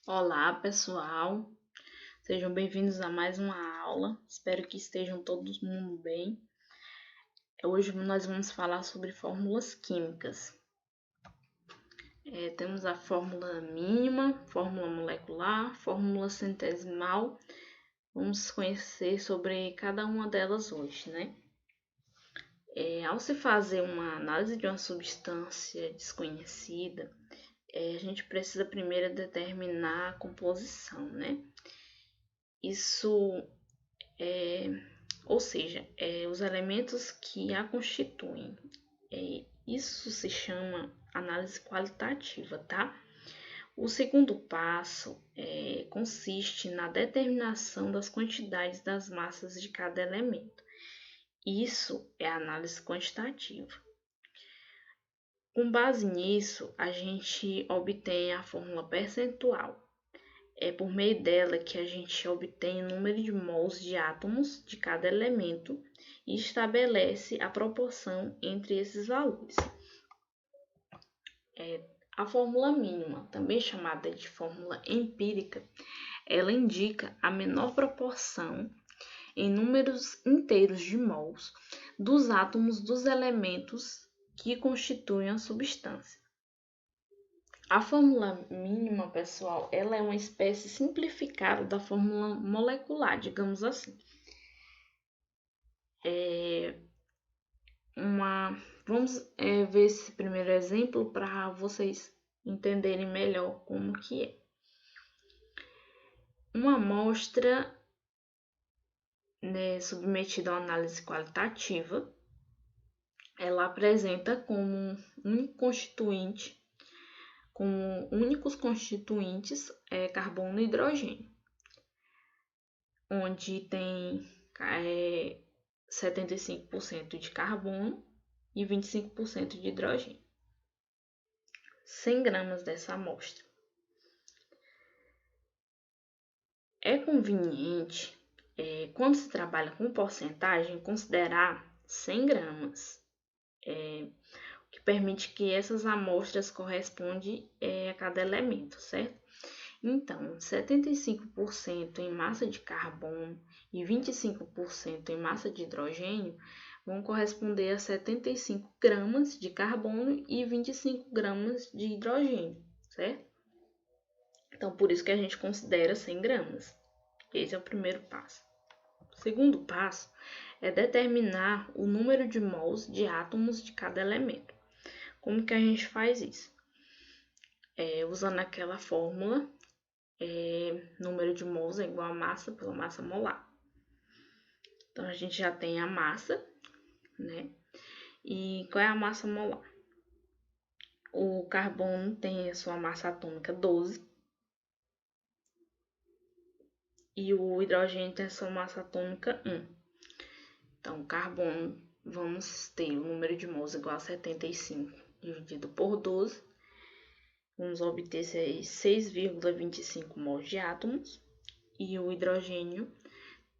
Olá, pessoal. Sejam bem-vindos a mais uma aula. Espero que estejam todos mundo bem. Hoje nós vamos falar sobre fórmulas químicas. Temos a fórmula mínima, fórmula molecular, fórmula centesimal. Vamos conhecer sobre cada uma delas hoje, né? Ao se fazer uma análise de uma substância desconhecida, a gente precisa primeiro determinar a composição, né? Isso ou seja, os elementos que a constituem. Isso se chama análise qualitativa, tá? O segundo passo consiste na determinação das quantidades das massas de cada elemento. Isso é análise quantitativa. Com base nisso, a gente obtém a fórmula percentual. É por meio dela que a gente obtém o número de mols de átomos de cada elemento e estabelece a proporção entre esses valores. A fórmula mínima, também chamada de fórmula empírica, ela indica a menor proporção em números inteiros de mols dos átomos dos elementos que constituem a substância. A fórmula mínima, pessoal, ela é uma espécie simplificada da fórmula molecular, digamos assim. Vamos ver esse primeiro exemplo para vocês entenderem melhor como que é. Uma amostra submetida a análise qualitativa, ela apresenta como únicos constituintes carbono e hidrogênio, onde tem 75% de carbono e 25% de hidrogênio. 100 gramas dessa amostra. É conveniente, quando se trabalha com porcentagem, considerar 100 gramas, o que permite que essas amostras correspondam a cada elemento, certo? Então, 75% em massa de carbono e 25% em massa de hidrogênio vão corresponder a 75 gramas de carbono e 25 gramas de hidrogênio, certo? Então, por isso que a gente considera 100 gramas. Esse é o primeiro passo. O segundo passo é determinar o número de mols de átomos de cada elemento. Como que a gente faz isso? Usando aquela fórmula, número de mols é igual a massa pela massa molar. Então, a gente já tem a massa, né? E qual é a massa molar? O carbono tem a sua massa atômica 12 e o hidrogênio tem a sua massa atômica 1. Então, o carbono, vamos ter o número de mols igual a 75 dividido por 12. Vamos obter 6,25 mols de átomos. E o hidrogênio,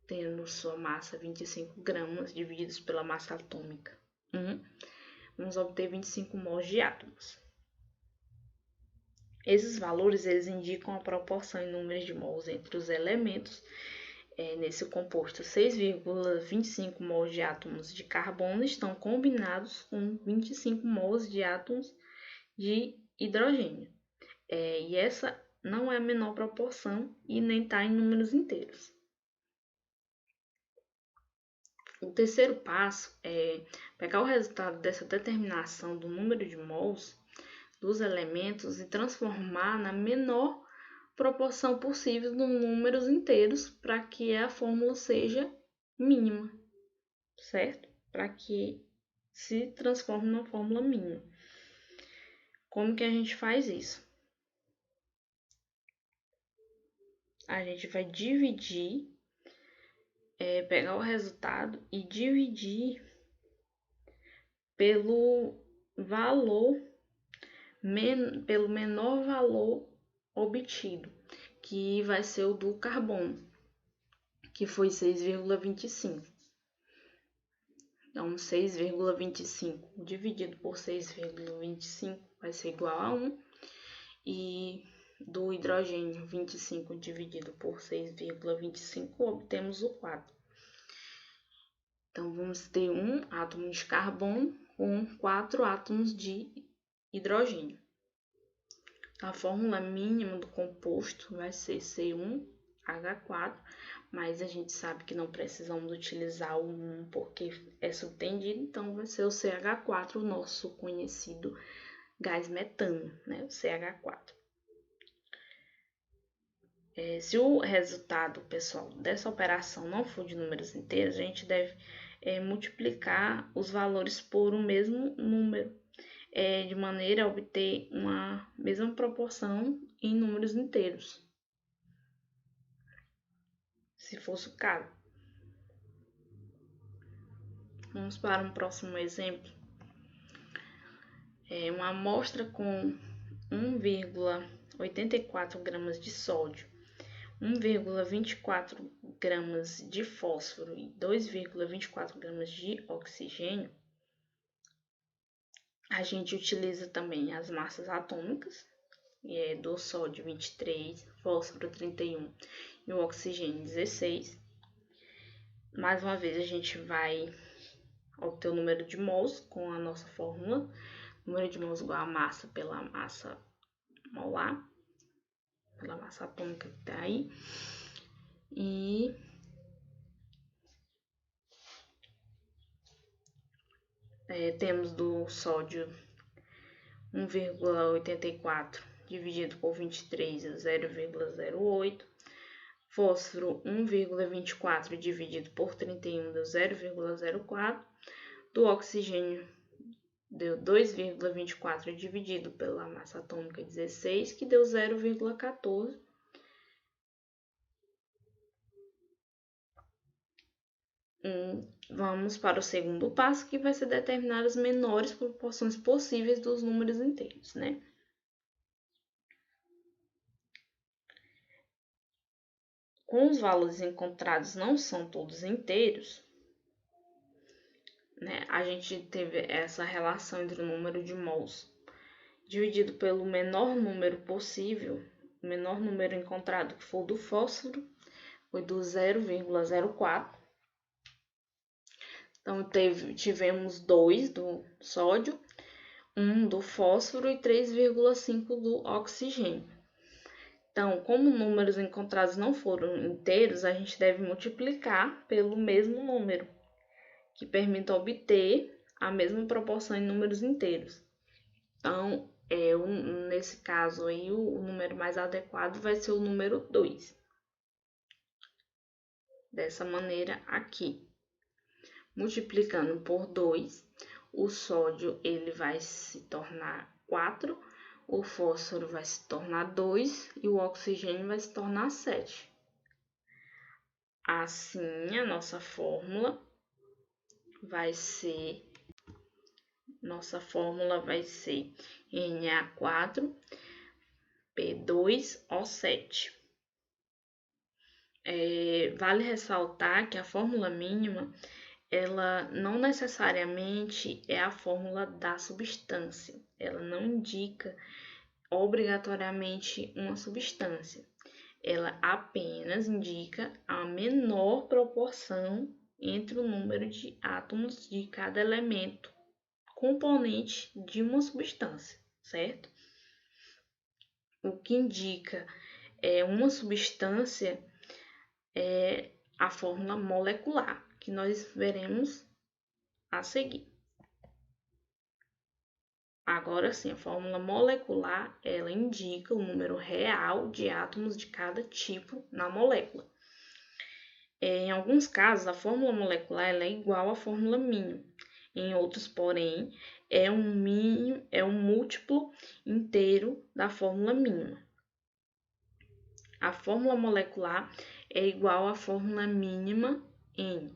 tendo sua massa 25 gramas divididos pela massa atômica 1, vamos obter 25 mols de átomos. Esses valores eles indicam a proporção em números de mols entre os elementos. Nesse composto, 6,25 mols de átomos de carbono estão combinados com 25 mols de átomos de hidrogênio. E essa não é a menor proporção e nem está em números inteiros. O terceiro passo é pegar o resultado dessa determinação do número de mols dos elementos e transformar na menor proporção possível nos números inteiros para que a fórmula seja mínima, certo? Para que se transforme numa fórmula mínima. Como que a gente faz isso? A gente vai dividir, pegar o resultado e dividir pelo menor valor obtido, que vai ser o do carbono, que foi 6,25. Então, 6,25 dividido por 6,25 vai ser igual a 1. E do hidrogênio 25 dividido por 6,25, obtemos o 4. Então, vamos ter um átomo de carbono com 4 átomos de hidrogênio. A fórmula mínima do composto vai ser C1H4, mas a gente sabe que não precisamos utilizar o 1 porque é subtendido, então vai ser o CH4, o nosso conhecido gás metano, né? O CH4. Se o resultado, pessoal, dessa operação não for de números inteiros, a gente deve multiplicar os valores por um mesmo número, de maneira a obter uma mesma proporção em números inteiros, se fosse o caso. Vamos para um próximo exemplo. Uma amostra com 1,84 gramas de sódio, 1,24 gramas de fósforo e 2,24 gramas de oxigênio. A gente utiliza também as massas atômicas, do sódio 23, fósforo 31 e o oxigênio 16. Mais uma vez, a gente vai obter o número de mols com a nossa fórmula. Número de mols igual a massa pela massa molar, pela massa atômica que está aí. E temos do sódio 1,84 dividido por 23 é 0,08. Fósforo 1,24 dividido por 31 deu 0,04. Do oxigênio deu 2,24 dividido pela massa atômica 16, que deu 0,14. Vamos para o segundo passo, que vai ser determinar as menores proporções possíveis dos números inteiros, né? Como os valores encontrados não são todos inteiros, né, a gente teve essa relação entre o número de mols dividido pelo menor número possível. O menor número encontrado, que for do fósforo, foi do 0,04. Então, tivemos 2 do sódio, 1 do fósforo e 3,5 do oxigênio. Então, como números encontrados não foram inteiros, a gente deve multiplicar pelo mesmo número, que permita obter a mesma proporção em números inteiros. Então, nesse caso aí, o número mais adequado vai ser o número 2. Dessa maneira aqui. Multiplicando por 2, o sódio ele vai se tornar 4, o fósforo vai se tornar 2 e o oxigênio vai se tornar 7. Assim, a nossa fórmula vai ser Na4P2O7. Vale ressaltar que a fórmula mínima ela não necessariamente é a fórmula da substância. Ela não indica obrigatoriamente uma substância. Ela apenas indica a menor proporção entre o número de átomos de cada elemento componente de uma substância, certo? O que indica uma substância é a fórmula molecular, que nós veremos a seguir. Agora sim, a fórmula molecular, ela indica o número real de átomos de cada tipo na molécula. Em alguns casos, a fórmula molecular ela é igual à fórmula mínima. Em outros, porém, é um múltiplo inteiro da fórmula mínima. A fórmula molecular é igual à fórmula mínima N,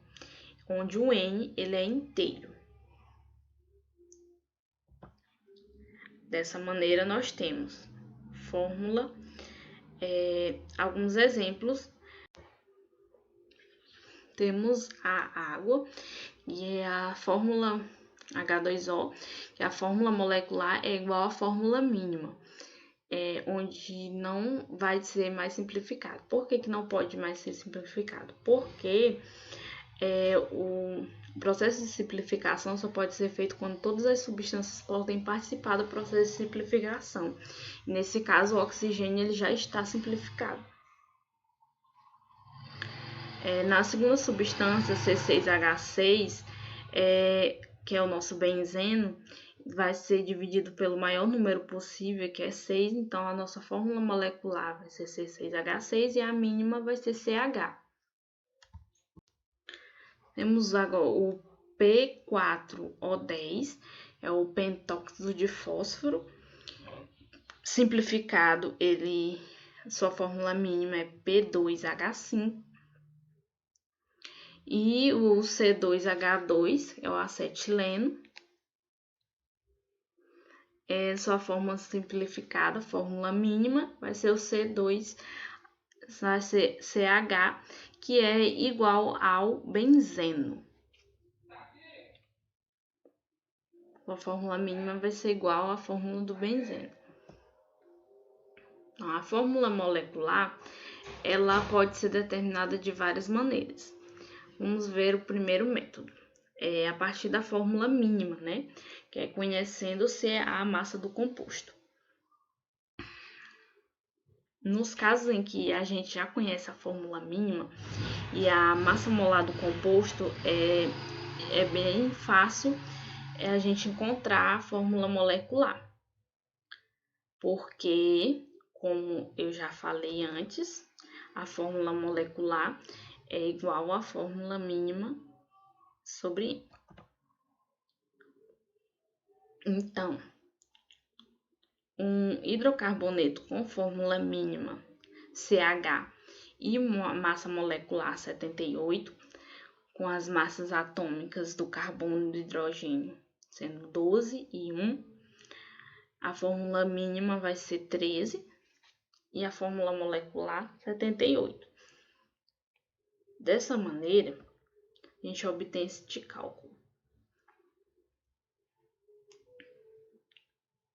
onde o N ele é inteiro. Dessa maneira, nós temos fórmula, alguns exemplos. Temos a água, e a fórmula H2O, que a fórmula molecular é igual à fórmula mínima. onde não vai ser mais simplificado. Por que não pode mais ser simplificado? Porque o processo de simplificação só pode ser feito quando todas as substâncias podem participar do processo de simplificação. Nesse caso, o oxigênio ele já está simplificado. Na segunda substância, C6H6, que é o nosso benzeno, vai ser dividido pelo maior número possível, que é 6. Então, a nossa fórmula molecular vai ser C6H6 e a mínima vai ser CH. Temos agora o P4O10, é o pentóxido de fósforo. Simplificado, sua fórmula mínima é P2H5. E o C2H2 é o acetileno. Sua fórmula simplificada, fórmula mínima, vai ser o C2, vai ser CH, que é igual ao benzeno. A fórmula mínima vai ser igual à fórmula do benzeno. Então, a fórmula molecular, ela pode ser determinada de várias maneiras. Vamos ver o primeiro método. A partir da fórmula mínima, né? Que é conhecendo-se a massa do composto. Nos casos em que a gente já conhece a fórmula mínima e a massa molar do composto, é bem fácil a gente encontrar a fórmula molecular. Porque, como eu já falei antes, a fórmula molecular é igual à fórmula mínima sobre I. Então, um hidrocarboneto com fórmula mínima CH e uma massa molecular 78, com as massas atômicas do carbono e do hidrogênio sendo 12 e 1, a fórmula mínima vai ser 13 e a fórmula molecular 78. Dessa maneira, a gente obtém este cálculo,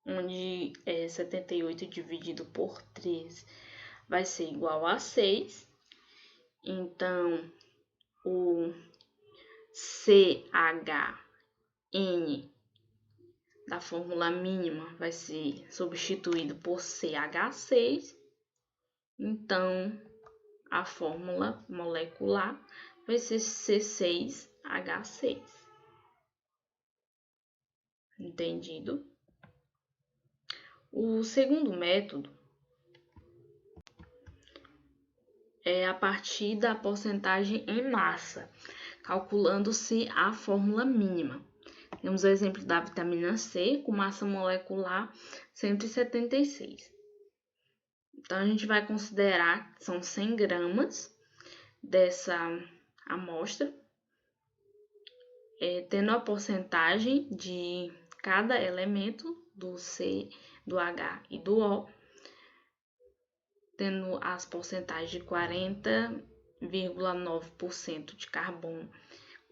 onde 78 dividido por 13 vai ser igual a 6. Então, o CHN da fórmula mínima vai ser substituído por CH6. Então, a fórmula molecular vai ser C6H6. Entendido? O segundo método é a partir da porcentagem em massa, calculando-se a fórmula mínima. Temos o exemplo da vitamina C com massa molecular 176. Então, a gente vai considerar que são 100 gramas dessa amostra, tendo a porcentagem de cada elemento do C, do H e do O, tendo as porcentagens de 40,9% de carbono,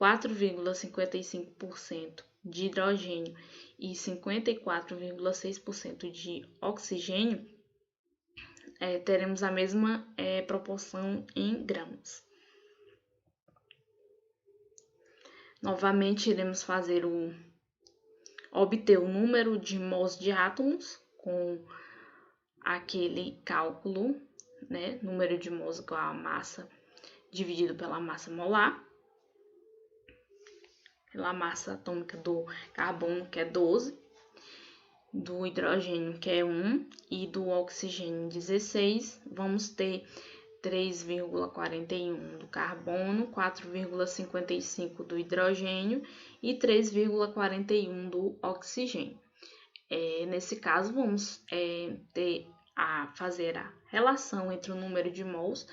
4,55% de hidrogênio e 54,6% de oxigênio, teremos a mesma proporção em gramas. Novamente, iremos obter o número de mols de átomos com aquele cálculo, né? Número de mols igual a massa dividido pela massa molar, pela massa atômica do carbono, que é 12, do hidrogênio, que é 1, e do oxigênio, 16. Vamos ter 3,41 do carbono, 4,55 do hidrogênio e 3,41 do oxigênio. Nesse caso, vamos fazer a relação entre o número de mols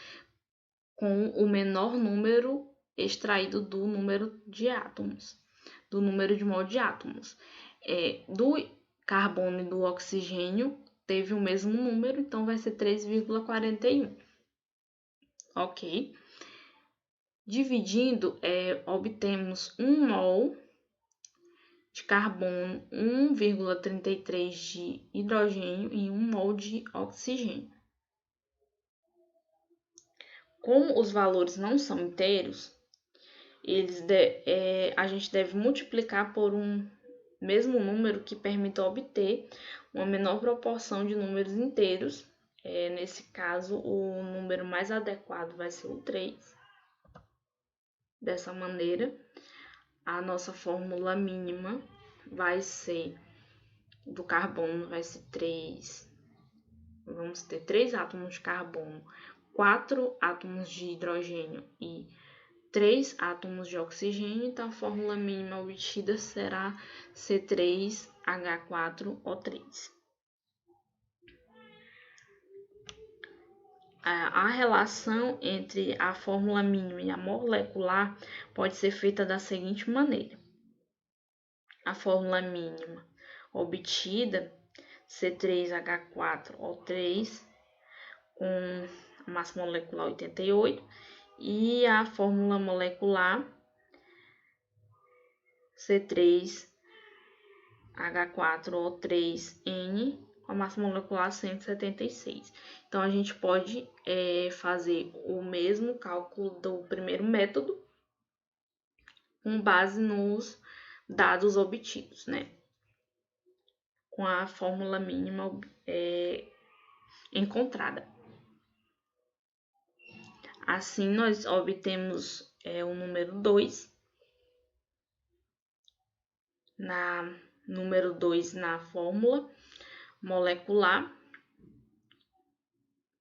com o menor número extraído do número de átomos, do número de mol de átomos. Do carbono e do oxigênio teve o mesmo número, então vai ser 3,41. Ok? Dividindo, obtemos 1 mol de carbono, 1,33 de hidrogênio e 1 mol de oxigênio. Como os valores não são inteiros, a gente deve multiplicar por um mesmo número que permita obter uma menor proporção de números inteiros. Nesse caso, o número mais adequado vai ser o 3. Dessa maneira, a nossa fórmula mínima vai ser do carbono, vai ser 3. Vamos ter 3 átomos de carbono, 4 átomos de hidrogênio e 3 átomos de oxigênio. Então, a fórmula mínima obtida será C3H4O3. A relação entre a fórmula mínima e a molecular pode ser feita da seguinte maneira. A fórmula mínima obtida, C3H4O3, com a massa molecular 88, e a fórmula molecular, C3H4O3N, com a massa molecular 176. Então, a gente pode fazer o mesmo cálculo do primeiro método com base nos dados obtidos, né? Com a fórmula mínima encontrada. Assim, nós obtemos o número 2. Número 2 na fórmula molecular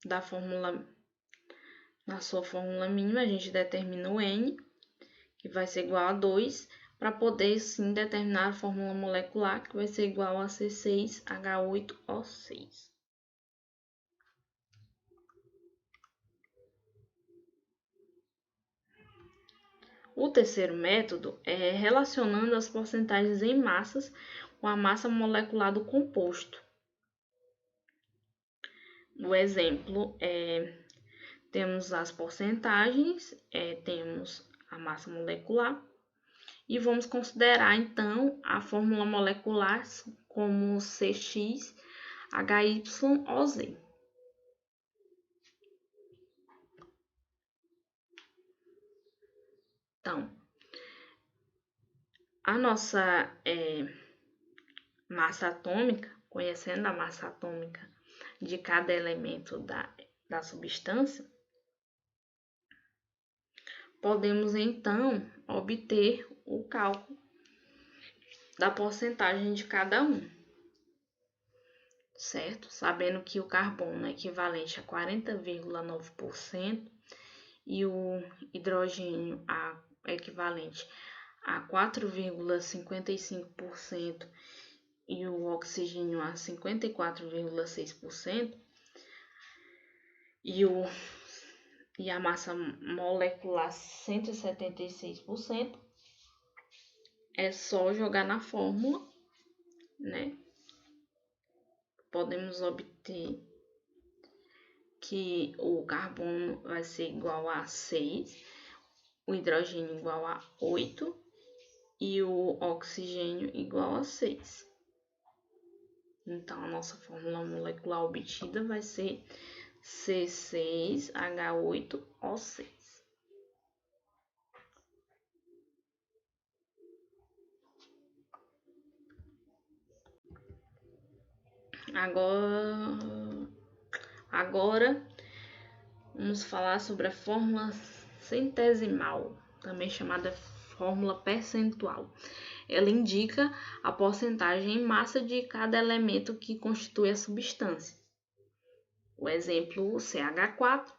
na sua fórmula mínima, a gente determina o N, que vai ser igual a 2, para poder sim determinar a fórmula molecular, que vai ser igual a C6H8O6. O terceiro método é relacionando as porcentagens em massas com a massa molecular do composto. O exemplo temos as porcentagens, temos a massa molecular e vamos considerar então a fórmula molecular como CXHYOZ. Então, a nossa massa atômica, conhecendo a massa atômica de cada elemento da substância, podemos então obter o cálculo da porcentagem de cada um, certo? Sabendo que o carbono é equivalente a 40,9% e o hidrogênio é equivalente a 4,55% e o oxigênio a 54,6%, e a massa molecular 176%, é só jogar na fórmula, né? Podemos obter que o carbono vai ser igual a 6, o hidrogênio igual a 8 e o oxigênio igual a 6. Então, a nossa fórmula molecular obtida vai ser C6H8O6. Agora vamos falar sobre a fórmula centesimal, também chamada fórmula percentual. Ela indica a porcentagem em massa de cada elemento que constitui a substância. O exemplo CH4.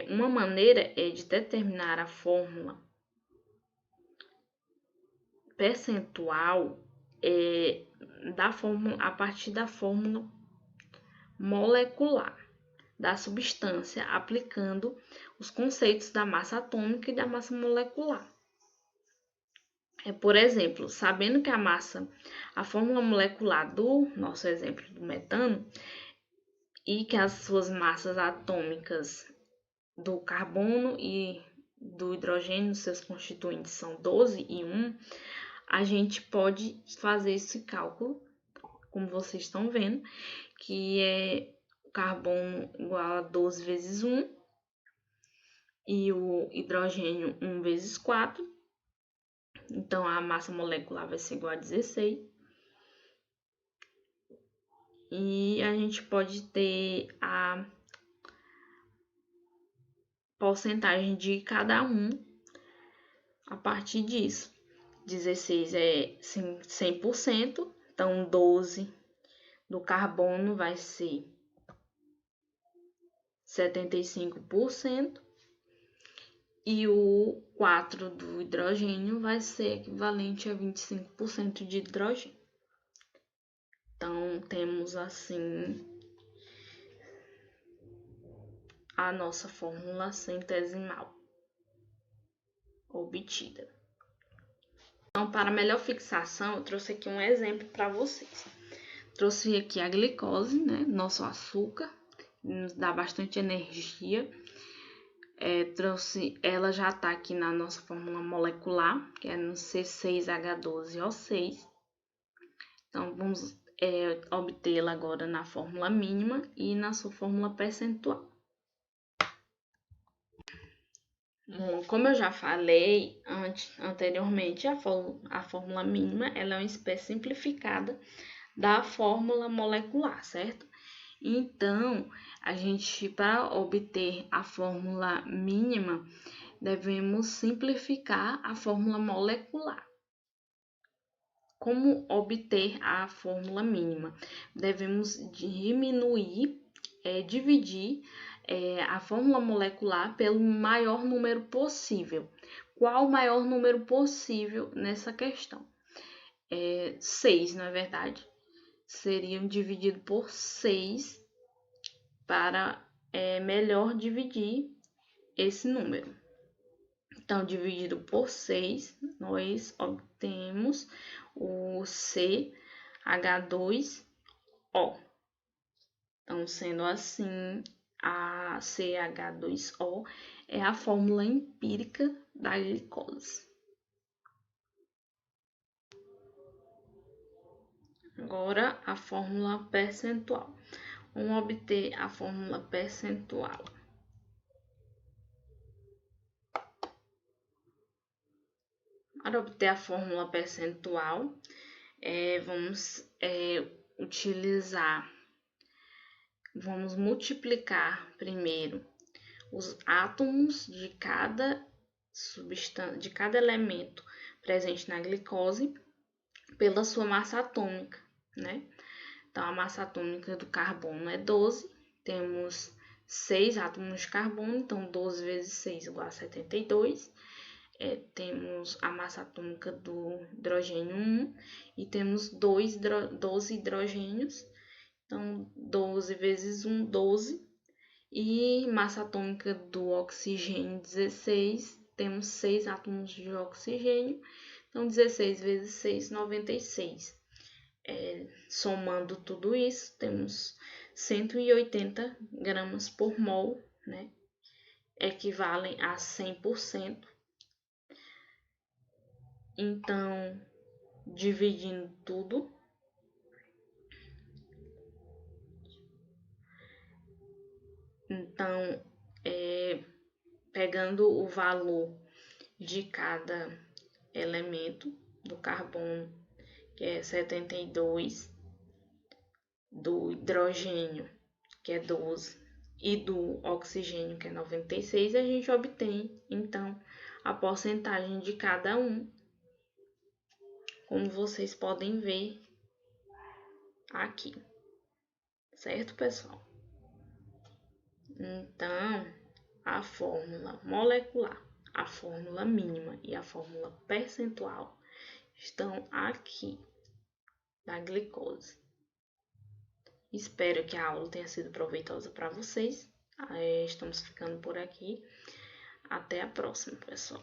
Uma maneira de determinar a fórmula percentual a partir da fórmula molecular da substância, aplicando os conceitos da massa atômica e da massa molecular. Por exemplo, sabendo que a fórmula molecular do nosso exemplo do metano e que as suas massas atômicas do carbono e do hidrogênio, seus constituintes são 12 e 1, a gente pode fazer esse cálculo, como vocês estão vendo, que é o carbono igual a 12 vezes 1 e o hidrogênio 1 vezes 4. Então, a massa molecular vai ser igual a 16. E a gente pode ter a porcentagem de cada um a partir disso. 16 é 100%, então 12 do carbono vai ser 75%. E o 4 do hidrogênio vai ser equivalente a 25% de hidrogênio. Então, temos assim a nossa fórmula centesimal obtida. Então, para melhor fixação, eu trouxe aqui um exemplo para vocês. Trouxe aqui a glicose, né, nosso açúcar, nos dá bastante energia. Ela já está aqui na nossa fórmula molecular, que é no C6H12O6. Então, vamos obtê-la agora na fórmula mínima e na sua fórmula percentual. Bom, como eu já falei anteriormente, a fórmula mínima ela é uma espécie simplificada da fórmula molecular, certo? Então, para obter a fórmula mínima, devemos simplificar a fórmula molecular. Como obter a fórmula mínima? Devemos dividir a fórmula molecular pelo maior número possível. Qual o maior número possível nessa questão? 6, não é verdade? Seriam dividido por 6 para melhor dividir esse número. Então, dividido por 6, nós obtemos o CH2O. Então, sendo assim, a CH2O é a fórmula empírica da glicose. Agora, a fórmula percentual. Vamos obter a fórmula percentual. Para obter a fórmula percentual, vamos multiplicar primeiro os átomos de cada elemento presente na glicose pela sua massa atômica, né? Então, a massa atômica do carbono é 12, temos 6 átomos de carbono, então 12 vezes 6 igual a 72. Temos a massa atômica do hidrogênio 1 e temos 12 hidrogênios, então 12 vezes 1, 12. E massa atômica do oxigênio 16, temos 6 átomos de oxigênio, então 16 vezes 6, 96. Somando tudo isso, temos 180 gramas por mol, né? Equivalem a 100%. Então, dividindo tudo, pegando o valor de cada elemento do carbono, que é 72, do hidrogênio, que é 12, e do oxigênio, que é 96, a gente obtém, então, a porcentagem de cada um, como vocês podem ver aqui. Certo, pessoal? Então, a fórmula molecular, a fórmula mínima e a fórmula percentual estão aqui da glicose. Espero que a aula tenha sido proveitosa para vocês. Estamos ficando por aqui. Até a próxima, pessoal.